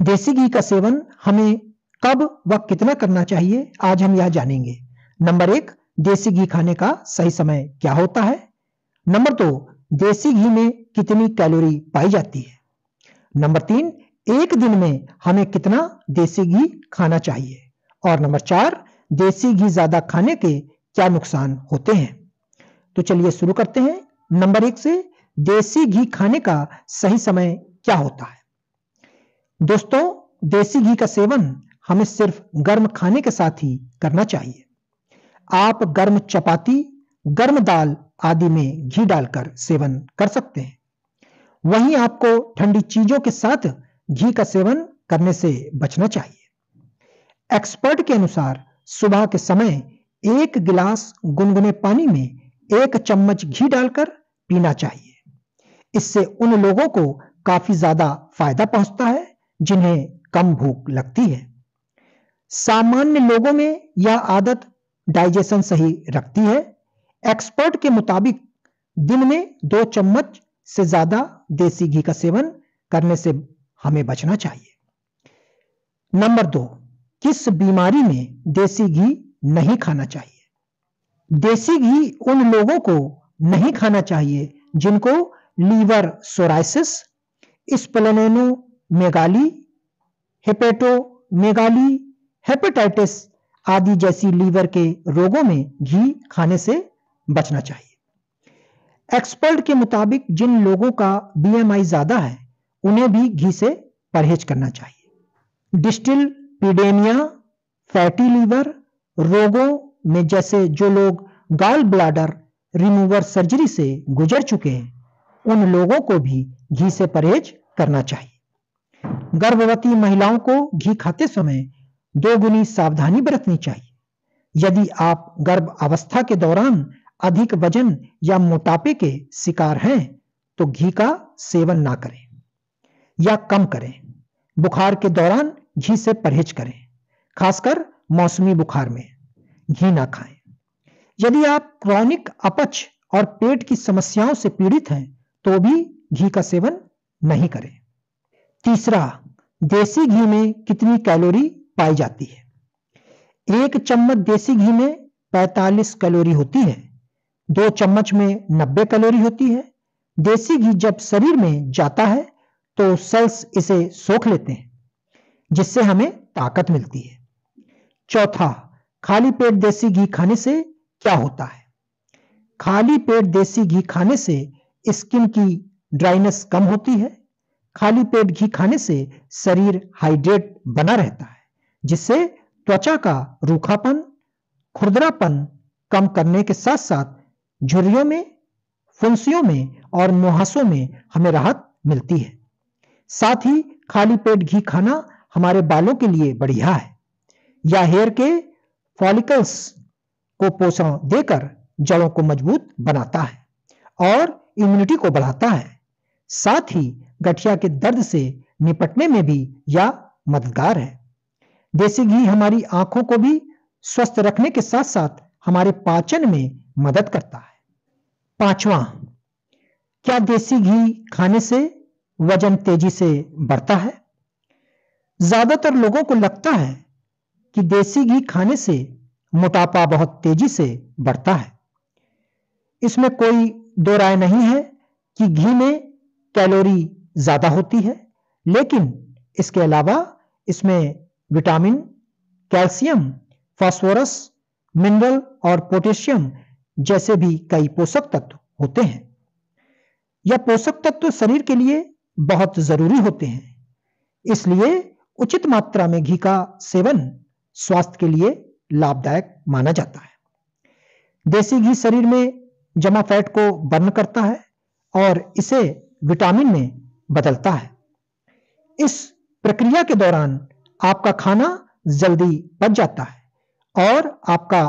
देसी घी का सेवन हमें कब व कितना करना चाहिए, आज हम यह जानेंगे। नंबर 1, देसी घी खाने का सही समय क्या होता है। नंबर 2, देसी घी में कितनी कैलोरी पाई जाती है। नंबर 3, एक दिन में हमें कितना देसी घी खाना चाहिए। और नंबर 4, देसी घी ज्यादा खाने के क्या नुकसान होते हैं। तो चलिए शुरू करते हैं। नंबर 1 से, देसी घी खाने का सही समय क्या होता है। दोस्तों, देसी घी का सेवन हमें सिर्फ गर्म खाने के साथ ही करना चाहिए। आप गर्म चपाती, गर्म दाल आदि में घी डालकर सेवन कर सकते हैं। वहीं आपको ठंडी चीजों के साथ घी का सेवन करने से बचना चाहिए। एक्सपर्ट के अनुसार सुबह के समय 1 गिलास गुनगुने पानी में 1 चम्मच घी डालकर पीना चाहिए। इससे उन लोगों को काफी ज्यादा फायदा पहुंचता है जिन्हें कम भूख लगती है। सामान्य लोगों में यह आदत डाइजेशन सही रखती है। एक्सपर्ट के मुताबिक दिन में 2 चम्मच से ज्यादा देसी घी का सेवन करने से हमें बचना चाहिए। नंबर 2, किस बीमारी में देसी घी नहीं खाना चाहिए। देसी घी उन लोगों को नहीं खाना चाहिए जिनको लीवर सोराइसिस, स्प्लेनेनोमेगाली, हेपेटोमेगाली, हेपेटाइटिस आदि जैसी लीवर के रोगों में घी खाने से बचना चाहिए। एक्सपर्ट के मुताबिक जिन लोगों का बीएमआई ज्यादा है उन्हें भी घी से परहेज करना चाहिए। डिस्टिलपीडेमिया, फैटी लीवर रोगों में जैसे जो लोग गॉल ब्लैडर रिमूवर सर्जरी से गुजर चुके हैं, उन लोगों को भी घी से परहेज करना चाहिए। गर्भवती महिलाओं को घी खाते समय 2 गुनी सावधानी बरतनी चाहिए। यदि आप गर्भ अवस्था के दौरान अधिक वजन या मोटापे के शिकार हैं तो घी का सेवन ना करें या कम करें। बुखार के दौरान घी से परहेज करें, खासकर मौसमी बुखार में घी ना खाएं। यदि आप क्रॉनिक अपच और पेट की समस्याओं से पीड़ित हैं तो भी घी का सेवन नहीं करें। तीसरा, देसी घी में कितनी कैलोरी पाई जाती है। 1 चम्मच देसी घी में 45 कैलोरी होती है। 2 चम्मच में 90 कैलोरी होती है। देसी घी जब शरीर में जाता है तो सेल्स इसे सोख लेते हैं, जिससे हमें ताकत मिलती है। चौथा, खाली पेट देसी घी खाने से क्या होता है। खाली पेट देसी घी खाने से स्किन की ड्राइनेस कम होती है। खाली पेट घी खाने से शरीर हाइड्रेट बना रहता है, जिससे त्वचा का रूखापन, खुरदरापन कम करने के साथ साथ झुर्रियों में, फुंसियों में और मुहासों में हमें राहत मिलती है। साथ ही खाली पेट घी खाना हमारे बालों के लिए बढ़िया है। यह हेयर के फॉलिकल्स को पोषण देकर जड़ों को मजबूत बनाता है और इम्यूनिटी को बढ़ाता है। साथ ही गठिया के दर्द से निपटने में भी यह मददगार है। देसी घी हमारी आंखों को भी स्वस्थ रखने के साथ साथ हमारे पाचन में मदद करता है। पांचवा, क्या देसी घी खाने से वजन तेजी से बढ़ता है। ज्यादातर लोगों को लगता है कि देसी घी खाने से मोटापा बहुत तेजी से बढ़ता है। इसमें कोई दो राय नहीं है कि घी में कैलोरी ज्यादा होती है, लेकिन इसके अलावा इसमें विटामिन, कैल्शियम, फास्फोरस, मिनरल और पोटेशियम जैसे भी कई पोषक तत्व होते हैं। यह पोषक तत्व शरीर के लिए बहुत जरूरी होते हैं, इसलिए उचित मात्रा में घी का सेवन स्वास्थ्य के लिए लाभदायक माना जाता है। देसी घी शरीर में जमा फैट को बर्न करता है और इसे विटामिन में बदलता है। इस प्रक्रिया के दौरान आपका खाना जल्दी पच जाता है और आपका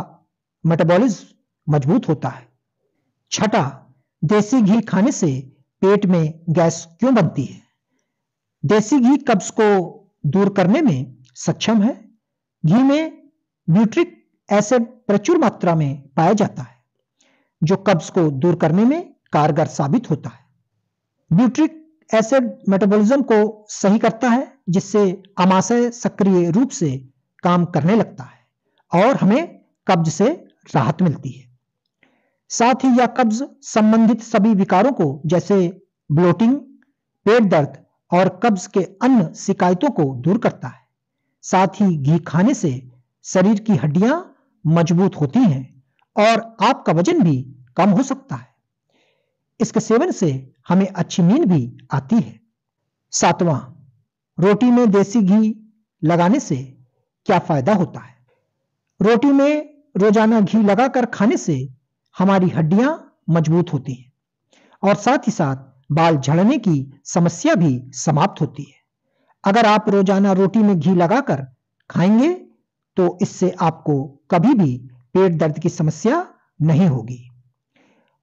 मेटाबॉलिज्म मजबूत होता है। छठा, देसी घी खाने से पेट में गैस क्यों बनती है। देसी घी कब्ज को दूर करने में सक्षम है। घी में ब्यूट्रिक एसिड प्रचुर मात्रा में पाया जाता है, जो कब्ज को दूर करने में कारगर साबित होता है। ब्यूट्रिक एसिड मेटाबॉलिज्म को सही करता है जिससे आमाशय सक्रिय रूप से काम करने लगता है और हमें कब्ज से राहत मिलती है। साथ ही यह कब्ज संबंधित सभी विकारों को जैसे ब्लोटिंग, पेट दर्द और कब्ज के अन्य शिकायतों को दूर करता है। साथ ही घी खाने से शरीर की हड्डियां मजबूत होती हैं और आपका वजन भी कम हो सकता है। इसके सेवन से हमें अच्छी नींद भी आती है। सातवां, रोटी में देसी घी लगाने से क्या फायदा होता है? रोटी में रोजाना घी लगाकर खाने से हमारी हड्डियां मजबूत होती हैं और साथ ही साथ बाल झड़ने की समस्या भी समाप्त होती है। अगर आप रोजाना रोटी में घी लगाकर खाएंगे तो इससे आपको कभी भी पेट दर्द की समस्या नहीं होगी।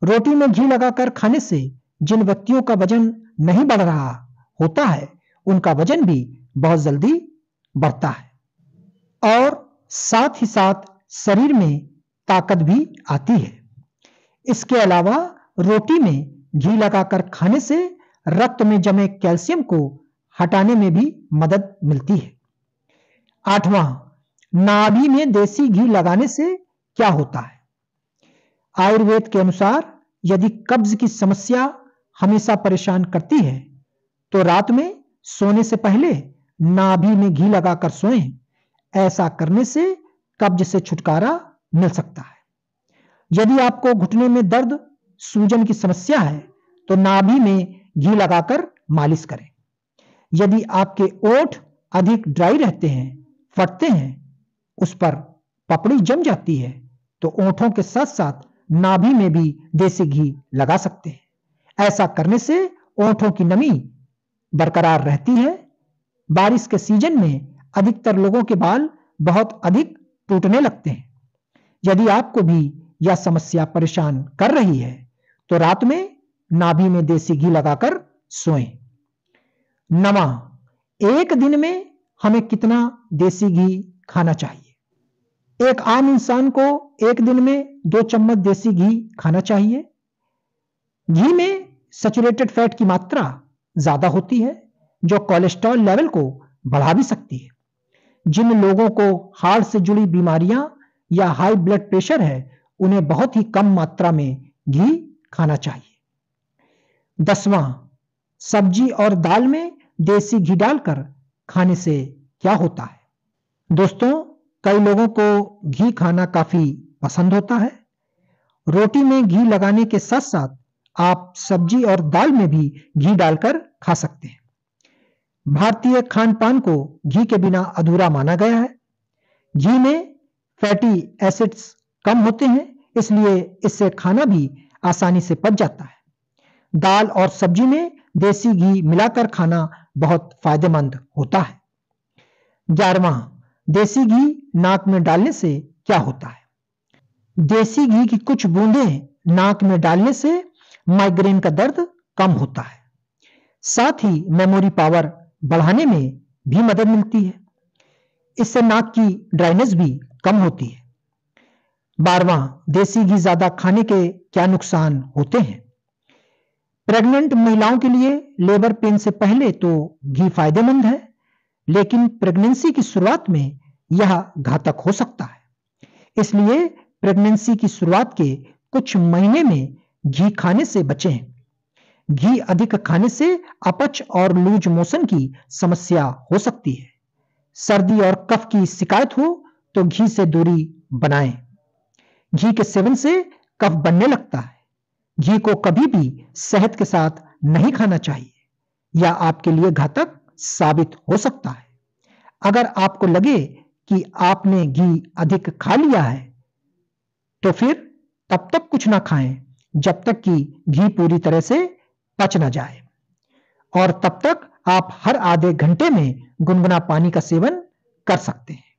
रोटी में घी लगाकर खाने से जिन व्यक्तियों का वजन नहीं बढ़ रहा होता है उनका वजन भी बहुत जल्दी बढ़ता है और साथ ही साथ शरीर में ताकत भी आती है। इसके अलावा रोटी में घी लगाकर खाने से रक्त में जमे कैल्शियम को हटाने में भी मदद मिलती है। आठवां, नाभि में देसी घी लगाने से क्या होता है? आयुर्वेद के अनुसार यदि कब्ज की समस्या हमेशा परेशान करती है तो रात में सोने से पहले नाभि में घी लगाकर सोएं। ऐसा करने से कब्ज से छुटकारा मिल सकता है। यदि आपको घुटने में दर्द, सूजन की समस्या है तो नाभि में घी लगाकर मालिश करें। यदि आपके ओठ अधिक ड्राई रहते हैं, फटते हैं, उस पर पपड़ी जम जाती है तो ओठों के साथ साथ नाभि में भी देसी घी लगा सकते हैं। ऐसा करने से ओठों की नमी बरकरार रहती है। बारिश के सीजन में अधिकतर लोगों के बाल बहुत अधिक टूटने लगते हैं। यदि आपको भी यह समस्या परेशान कर रही है तो रात में नाभि में देसी घी लगाकर सोएं। नवा, एक दिन में हमें कितना देसी घी खाना चाहिए? एक आम इंसान को एक दिन में 2 चम्मच देसी घी खाना चाहिए। घी में सैचुरेटेड फैट की मात्रा ज्यादा होती है जो कोलेस्ट्रॉल लेवल को बढ़ा भी सकती है। जिन लोगों को हार्ट से जुड़ी बीमारियां या हाई ब्लड प्रेशर है उन्हें बहुत ही कम मात्रा में घी खाना चाहिए। 10वां, सब्जी और दाल में देसी घी डालकर खाने से क्या होता है? दोस्तों, कई लोगों को घी खाना काफी पसंद होता है। रोटी में घी लगाने के साथ साथ आप सब्जी और दाल में भी घी डालकर खा सकते हैं। भारतीय खान पान को घी के बिना अधूरा माना गया है। घी में फैटी एसिड्स कम होते हैं, इसलिए इससे खाना भी आसानी से पच जाता है। दाल और सब्जी में देसी घी मिलाकर खाना बहुत फायदेमंद होता है। 11वां, देसी घी नाक में डालने से क्या होता है? देसी घी की कुछ बूंदें नाक में डालने से माइग्रेन का दर्द कम होता है। साथ ही मेमोरी पावर बढ़ाने में भी मदद मिलती है। इससे नाक की ड्राइनेस भी कम होती है। 12वां, देसी घी ज्यादा खाने के क्या नुकसान होते हैं? प्रेग्नेंट महिलाओं के लिए लेबर पेन से पहले तो घी फायदेमंद है, लेकिन प्रेगनेंसी की शुरुआत में यह घातक हो सकता है। इसलिए प्रेगनेंसी की शुरुआत के कुछ महीने में घी खाने से बचें। घी अधिक खाने से अपच और लूज मोशन की समस्या हो सकती है। सर्दी और कफ की शिकायत हो तो घी से दूरी बनाएं। घी के सेवन से कफ बनने लगता है। घी को कभी भी सेहत के साथ नहीं खाना चाहिए, यह आपके लिए घातक साबित हो सकता है। अगर आपको लगे कि आपने घी अधिक खा लिया है तो फिर तब तक कुछ ना खाएं जब तक कि घी पूरी तरह से पच ना जाए, और तब तक आप हर आधे घंटे में गुनगुना पानी का सेवन कर सकते हैं।